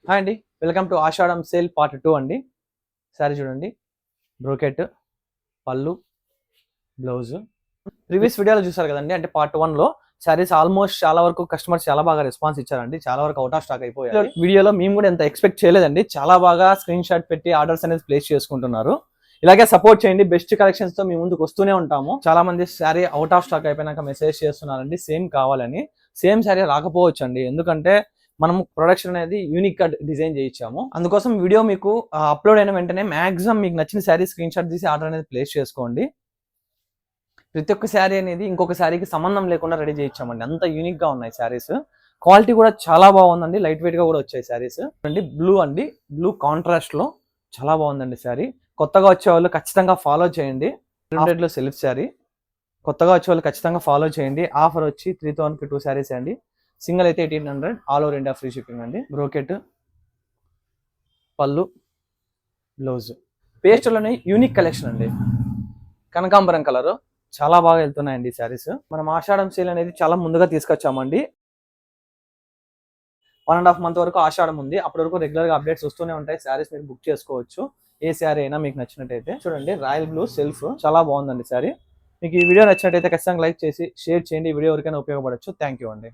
Hi అండి, welcome to Ashadham sale part 2 అండి. Sorry చూడండి, బ్రోకెట్ పళ్ళు బ్లౌజ్. ప్రీవియస్ వీడియోలో చూసారు కదండి, అంటే పార్ట్ 1 లో సారీస్ ఆల్మోస్ట్ చాలా వరకు కస్టమర్స్ చాలా బాగా రెస్పాన్స్ ఇచ్చారండి. చాలా వరకు అవుట్ ఆఫ్ స్టాక్ అయిపోయాయి. వీడియోలో మేము కూడా ఎంత ఎక్స్పెక్ట్ చేయలేదండి. చాలా బాగా స్క్రీన్ షాట్ పెట్టి ఆర్డర్స్ అనేది ప్లేస్ చేసుకుంటున్నారు. ఇలాగే సపోర్ట్ చేయండి. బెస్ట్ కలెక్షన్స్ తో మీ ముందుకు వస్తూనే ఉంటాము. చాలా మంది శారీ అవుట్ ఆఫ్ స్టాక్ అయిపోయినాక మెసేజ్ చేస్తున్నారండి సేమ్ కావాలని. సేమ్ శారీ రాకపోవచ్చు అండి, ఎందుకంటే మనం ప్రొడక్షన్ అనేది యూనిక్ గా డిజైన్ చేయించాము. అందుకోసం వీడియో మీకు అప్లోడ్ అయిన వెంటనే మాక్సిమం మీకు నచ్చిన శారీ స్క్రీన్ షాట్ తీసి ఆర్డర్ అనేది ప్లేస్ చేసుకోండి. ప్రతి ఒక్క శారీ అనేది ఇంకొక శారీకి సంబంధం లేకుండా రెడీ చేయించామండి. అంత యూనిక్ గా ఉన్నాయి శారీస్. క్వాలిటీ కూడా చాలా బాగుందండి. లైట్ వెయిట్ గా కూడా వచ్చాయి శారీస్ అండి. బ్లూ కాంట్రాస్ట్ లో చాలా బాగుందండి శారీ. కొత్తగా వచ్చే వాళ్ళు ఖచ్చితంగా ఫాలో చేయండి. 100 లో సెల్ఫ్ శారీ. కొత్తగా వచ్చే వాళ్ళు ఖచ్చితంగా ఫాలో చేయండి. ఆఫర్ వచ్చి 3000 కి 2 శారీస్ అండి. సింగిల్ అయితే 1800, all over India free shipping అండి. బ్రోకెట్ పళ్ళు బ్లౌజ్. పేస్ట్లోనే యూనిక్ కలెక్షన్ అండి. కనకాంబరం కలర్ చాలా బాగా వెళ్తున్నాయండి ఈ శారీస్. మనం ఆషాఢం సేల్ అనేది చాలా ముందుగా తీసుకొచ్చామండి. 1.5 month వరకు ఆషాఢం ఉంది. అప్పటి వరకు రెగ్యులర్ గా అప్డేట్స్ వస్తూనే ఉంటాయి. శారీస్ మీరు బుక్ చేసుకోవచ్చు. ఏ శారీ అయినా మీకు నచ్చినట్టయితే. చూడండి, రాయల్ బ్లూ సెల్ఫ్ చాలా బాగుందండి శారీ. మీకు ఈ వీడియో నచ్చినట్టయితే ఖచ్చితంగా లైక్ చేసి షేర్ చేయండి. ఈ వీడియో ఎవరికైనా ఉపయోగపడచ్చు. థ్యాంక్ యూ అండి.